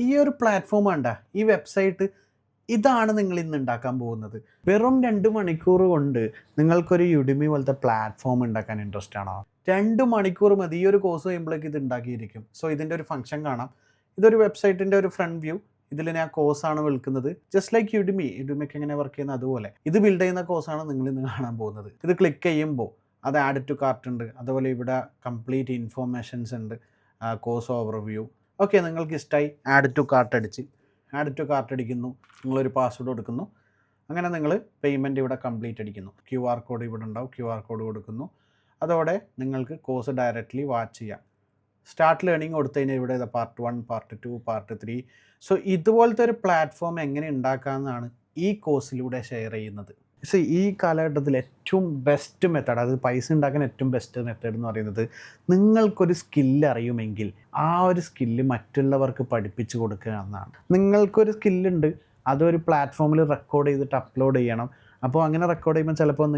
ഈ ഒരു പ്ലാറ്റ്ഫോം വേണ്ട ഈ വെബ്സൈറ്റ് ഇതാണ് നിങ്ങൾ ഇന്ന് ഉണ്ടാക്കാൻ പോകുന്നത്. വെറും 2 മണിക്കൂർ കൊണ്ട് നിങ്ങൾക്കൊരു യുഡിമി പോലത്തെ പ്ലാറ്റ്ഫോം ഉണ്ടാക്കാൻ ഇൻട്രസ്റ്റ് ആണോ? 2 മണിക്കൂർ മതി. ഈ ഒരു കോഴ്സ് കഴിയുമ്പോഴേക്ക് ഇത് ഉണ്ടാക്കിയിരിക്കും. സോ ഇതിൻ്റെ ഒരു ഫംഗ്ഷൻ കാണാം. ഇതൊരു വെബ്സൈറ്റിൻ്റെ ഒരു ഫ്രണ്ട് വ്യൂ. ഇതിൽ ഞാൻ കോഴ്സാണ് വിൽക്കുന്നത്. ജസ്റ്റ് ലൈക്ക് യുഡിമിക്ക് എങ്ങനെ വർക്ക് ചെയ്യുന്നത് അതുപോലെ ഇത് ബിൽഡ് ചെയ്യുന്ന കോഴ്സാണ് നിങ്ങൾ ഇന്ന് കാണാൻ പോകുന്നത്. ഇത് ക്ലിക്ക് ചെയ്യുമ്പോൾ അത് ആഡ് ടു കാർട്ട് ഉണ്ട്. അതുപോലെ ഇവിടെ കംപ്ലീറ്റ് ഇൻഫോർമേഷൻസ് ഉണ്ട്, കോഴ്സ് ഓവർവ്യൂ. ഓക്കെ, നിങ്ങൾക്ക് ഇഷ്ടമായി ആഡ് ടു കാർട്ട് അടിക്കുന്നു. നിങ്ങളൊരു പാസ്വേഡ് കൊടുക്കുന്നു. അങ്ങനെ നിങ്ങൾ പേയ്മെൻറ്റ് ഇവിടെ കംപ്ലീറ്റ് അടിക്കുന്നു. QR കോഡ് ഇവിടെ ഉണ്ടാവും. QR കോഡ് കൊടുക്കുന്നു. അതോടെ നിങ്ങൾക്ക് കോഴ്സ് ഡയറക്റ്റ്ലി വാച്ച് ചെയ്യാം. സ്റ്റാർട്ട് ലേണിംഗ് കൊടുത്തു കഴിഞ്ഞാൽ ഇവിടെ പാർട്ട് 1, പാർട്ട് 2, പാർട്ട് 3. സോ ഇതുപോലത്തെ ഒരു പ്ലാറ്റ്ഫോം എങ്ങനെ ഉണ്ടാക്കാമെന്നാണ് ഈ കോഴ്സിലൂടെ ഷെയർ ചെയ്യുന്നത്. ഈ കാലഘട്ടത്തിൽ ഏറ്റവും ബെസ്റ്റ് മെത്തേഡ്, അത് പൈസ ഉണ്ടാക്കാൻ ഏറ്റവും ബെസ്റ്റ് മെത്തേഡ് എന്ന് പറയുന്നത്, നിങ്ങൾക്കൊരു സ്കില്ല് അറിയുമെങ്കിൽ ആ ഒരു സ്കില്ല് മറ്റുള്ളവർക്ക് പഠിപ്പിച്ചു കൊടുക്കുക എന്നാണ്. നിങ്ങൾക്കൊരു സ്കില്ലുണ്ട്, അതൊരു പ്ലാറ്റ്ഫോമിൽ റെക്കോർഡ് ചെയ്തിട്ട് അപ്ലോഡ് ചെയ്യണം. അപ്പോൾ അങ്ങനെ റെക്കോർഡ് ചെയ്യുമ്പോൾ ചിലപ്പോൾ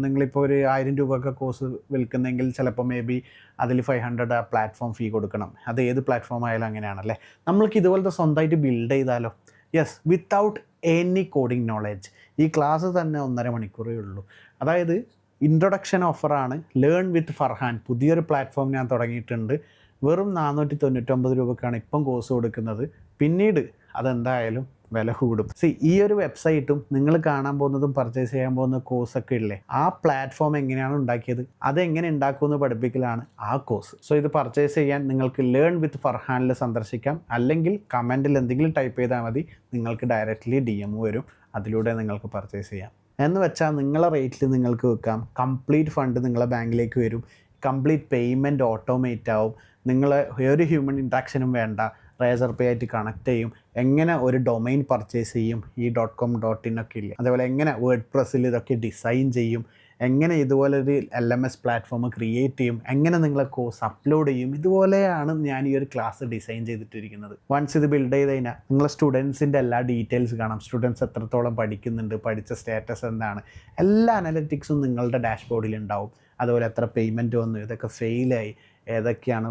നിങ്ങളിപ്പോൾ ഒരു 1000 രൂപയൊക്കെ കോഴ്സ് വിൽക്കുന്നെങ്കിൽ ചിലപ്പോൾ മേ ബി അതിൽ 500 പ്ലാറ്റ്ഫോം ഫീ കൊടുക്കണം. അത് ഏത് പ്ലാറ്റ്ഫോം ആയാലും അങ്ങനെയാണല്ലേ. നമ്മൾക്ക് ഇതുപോലത്തെ സ്വന്തമായിട്ട് ബിൽഡ് ചെയ്താലോ? Yes, without any coding knowledge. ഈ ക്ലാസ് തന്നെ 1.5 മണിക്കൂറേ ഉള്ളൂ. അതായത് ഇൻട്രൊഡക്ഷൻ ഓഫറാണ്. ലേൺ വിത്ത് ഫർഹാൻ പുതിയൊരു പ്ലാറ്റ്ഫോം ഞാൻ തുടങ്ങിയിട്ടുണ്ട്. വെറും 499 രൂപക്കാണ് ഇപ്പം കോഴ്സ് കൊടുക്കുന്നത്. പിന്നീട് അതെന്തായാലും വില കൂടും. ഈ ഒരു വെബ്സൈറ്റും നിങ്ങൾ കാണാൻ പോകുന്നതും പർച്ചേസ് ചെയ്യാൻ പോകുന്ന കോഴ്സൊക്കെ ഇല്ലേ, ആ പ്ലാറ്റ്ഫോം എങ്ങനെയാണ് ഉണ്ടാക്കിയത്, അതെങ്ങനെ ഉണ്ടാക്കുമെന്ന് പഠിപ്പിക്കലാണ് ആ കോഴ്സ്. ഇത് പർച്ചേസ് ചെയ്യാൻ നിങ്ങൾക്ക് ലേൺ വിത്ത് ഫർഹാനിൽ സന്ദർശിക്കാം. അല്ലെങ്കിൽ കമൻറ്റിൽ എന്തെങ്കിലും ടൈപ്പ് ചെയ്താൽ മതി, നിങ്ങൾക്ക് ഡയറക്റ്റ്ലി DM വരും. അതിലൂടെ നിങ്ങൾക്ക് പർച്ചേസ് ചെയ്യാം. എന്ന് വെച്ചാൽ നിങ്ങളെ റേറ്റിൽ നിങ്ങൾക്ക് വെക്കാം. കംപ്ലീറ്റ് ഫണ്ട് നിങ്ങളെ ബാങ്കിലേക്ക് വരും. കംപ്ലീറ്റ് പേയ്മെൻറ്റ് ഓട്ടോമേറ്റ് ആവും. നിങ്ങൾ ഒരു ഹ്യൂമൻ ഇൻട്രാക്ഷനും വേണ്ട. റേസർ പേ ആയിട്ട് കണക്ട് ചെയ്യും. എങ്ങനെ ഒരു ഡൊമൈൻ പർച്ചേസ് ചെയ്യും, ഈ .com .in ഒക്കെ ഇല്ലേ, അതേപോലെ എങ്ങനെ വേർഡ് പ്രസ്സിൽ ഇതൊക്കെ ഡിസൈൻ ചെയ്യും, എങ്ങനെ ഇതുപോലൊരു LMS പ്ലാറ്റ്ഫോം ക്രിയേറ്റ് ചെയ്യും, എങ്ങനെ നിങ്ങളെ കോഴ്സ് അപ്ലോഡ് ചെയ്യും, ഇതുപോലെയാണ് ഞാൻ ഈ ഒരു ക്ലാസ് ഡിസൈൻ ചെയ്തിട്ടിരിക്കുന്നത്. വൺസ് ഇത് ബിൽഡ് ചെയ്ത് കഴിഞ്ഞാൽ നിങ്ങളെ സ്റ്റുഡൻസിൻ്റെ എല്ലാ ഡീറ്റെയിൽസ് കാണാം. സ്റ്റുഡൻസ് എത്രത്തോളം പഠിക്കുന്നുണ്ട്, പഠിച്ച സ്റ്റാറ്റസ് എന്താണ്, എല്ലാ അനലിറ്റിക്സും നിങ്ങളുടെ ഡാഷ്ബോർഡിൽ ഉണ്ടാവും. അതുപോലെ എത്ര പേയ്മെൻറ്റ് വന്നു, ഇതൊക്കെ ഫെയിലായി, ഏതൊക്കെയാണ്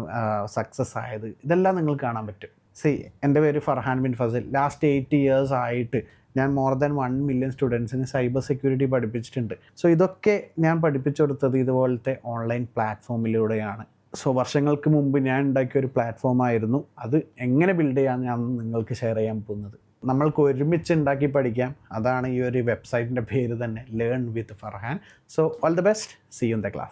സക്സസ് ആയത്, ഇതെല്ലാം നിങ്ങൾക്ക് കാണാൻ പറ്റും. എൻ്റെ പേര് ഫർഹാൻ ബിൻ ഫസൽ. ലാസ്റ്റ് 8 years ആയിട്ട് ഞാൻ മോർ ദാൻ 1 million സ്റ്റുഡൻസിന് സൈബർ സെക്യൂരിറ്റി പഠിപ്പിച്ചിട്ടുണ്ട്. ഇതൊക്കെ ഞാൻ പഠിപ്പിച്ചു കൊടുത്തത് ഇതുപോലത്തെ ഓൺലൈൻ പ്ലാറ്റ്ഫോമിലൂടെയാണ്. വർഷങ്ങൾക്ക് മുമ്പ് ഞാൻ ഉണ്ടാക്കിയ ഒരു പ്ലാറ്റ്ഫോമായിരുന്നു. അത് എങ്ങനെ ബിൽഡ് ചെയ്യാൻ ഞാൻ നിങ്ങൾക്ക് ഷെയർ ചെയ്യാൻ പോകുന്നത്. നമ്മൾക്ക് ഒരുമിച്ച് ഉണ്ടാക്കി പഠിക്കാം. അതാണ് ഈ ഒരു വെബ്സൈറ്റിൻ്റെ പേര് തന്നെ, learn with Farhan. All the best. See you in the class.